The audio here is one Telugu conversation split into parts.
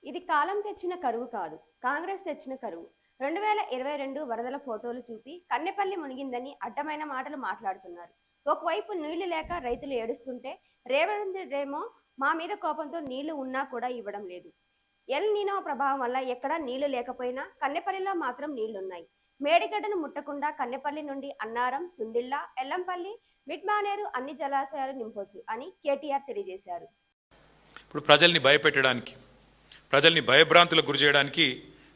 ఇది కాలం తెచ్చిన కరువు కాదు, కాంగ్రెస్ తెచ్చిన కరువు. 2022 వరదల ఫోటోలు చూపి కన్నెపల్లి మునిగిందని అడ్డమైన మాటలు మాట్లాడుతున్నారు. ఒకవైపు నీళ్లు లేక రైతులు ఏడుస్తుంటే రేవంత్ రెడ్డేమో మా మీద కోపంతో నీళ్లు ఉన్నా కూడా ఇవ్వడం లేదు. ఎల్ నీనో ప్రభావం వల్ల ఎక్కడా నీళ్లు లేకపోయినా కన్నెపల్లిలో మాత్రం నీళ్లున్నాయి. మేడిగడ్డను ముట్టకుండా కన్నెపల్లి నుండి అన్నారం, సుందిళ్ళ, ఎల్లంపల్లి, మిడ్మానేరు అన్ని జలాశయాలు నింపొచ్చు అని కేటీఆర్ తెలియజేశారు. ఇప్పుడు ప్రజల్ని భయపెట్టడానికి, ప్రజల్ని భయభ్రాంతులకు గురి చేయడానికి,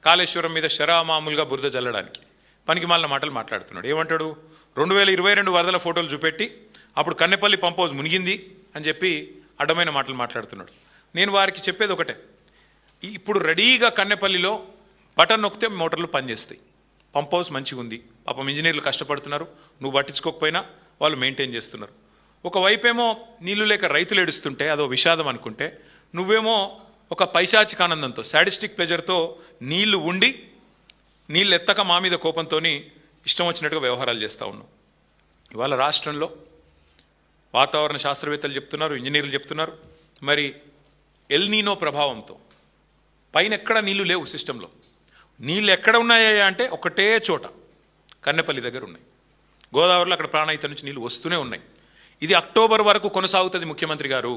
కాళేశ్వరం మీద శరామామూలుగా బురద జల్లడానికి పనికిమాలిన మాటలు మాట్లాడుతున్నాడు. ఏమంటాడు? 2022 వరదల ఫోటోలు చూపెట్టి అప్పుడు కన్నెపల్లి పంప్ హౌస్ మునిగింది అని చెప్పి అడ్డమైన మాటలు మాట్లాడుతున్నాడు. నేను వారికి చెప్పేది ఒకటే, ఇప్పుడు రెడీగా కన్నెపల్లిలో బటన్ నొక్కితే మోటార్లు పనిచేస్తాయి. పంప్ హౌస్ మంచిగా ఉంది, పాపం ఇంజనీర్లు కష్టపడుతున్నారు, నువ్వు పట్టించుకోకపోయినా వాళ్ళు మెయింటైన్ చేస్తున్నారు. ఒకవైపేమో నీళ్లు లేక రైతులు ఏడుస్తుంటే అదో విషాదం అనుకుంటే, నువ్వేమో ఒక పైశాచిక ఆనందంతో, సాడిస్టిక్ ప్లెజర్తో నీళ్లు ఉండి నీళ్ళు ఎత్తక మా మీద కోపంతో ఇష్టం వచ్చినట్టుగా వ్యవహారాలు చేస్తూ ఉన్నావు. ఇవాళ రాష్ట్రంలో వాతావరణ శాస్త్రవేత్తలు చెప్తున్నారు, ఇంజనీర్లు చెప్తున్నారు, మరి ఎల్ నీనో ప్రభావంతో పైన ఎక్కడ నీళ్లు లేవు. సిస్టంలో నీళ్ళు ఎక్కడ ఉన్నాయా అంటే ఒకటే చోట కన్నెపల్లి దగ్గర ఉన్నాయి. గోదావరిలో అక్కడ ప్రాణహిత నుంచి నీళ్లు వస్తూనే ఉన్నాయి. ఇది అక్టోబర్ వరకు కొనసాగుతుంది. ముఖ్యమంత్రి గారు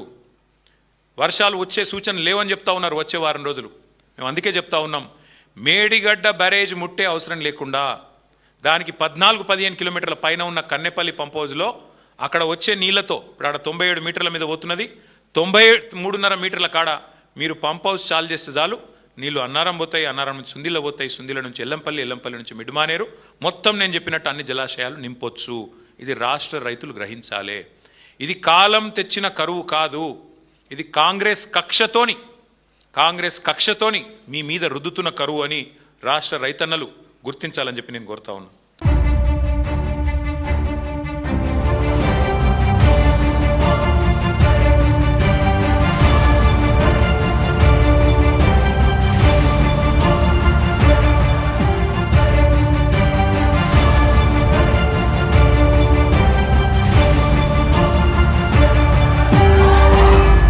వర్షాలు వచ్చే సూచనలు లేవని చెప్తా ఉన్నారు వచ్చే వారం రోజులు. మేము అందుకే చెప్తా ఉన్నాం, మేడిగడ్డ బ్యారేజ్ ముట్టే అవసరం లేకుండా దానికి 14-15 కిలోమీటర్ల పైన ఉన్న కన్నెపల్లి పంప్ హౌజ్లో అక్కడ వచ్చే నీళ్లతో, ఇప్పుడు ఆడ 97 మీటర్ల మీద పోతున్నది, 93.5 మీటర్ల కాడ మీరు పంప్ హౌస్ చాలు చేస్తే చాలు, నీళ్లు అన్నారం పోతాయి, అన్నారం నుంచి సుందిళ్ళ పోతాయి, సుందిళ్ళ నుంచి ఎల్లంపల్లి, ఎల్లంపల్లి నుంచి మిడ్మానేరు, మొత్తం నేను చెప్పినట్టు అన్ని జలాశయాలు నింపొచ్చు. ఇది రాష్ట్ర రైతులు గ్రహించాలి. ఇది కాలం తెచ్చిన కరువు కాదు, ఇది కాంగ్రెస్ కక్షతోని మీ మీద రుద్దుతున్న కరువు అని రాష్ట్ర రైతన్నలు గుర్తించాలని చెప్పి నేను కోరుతా ఉన్నాను.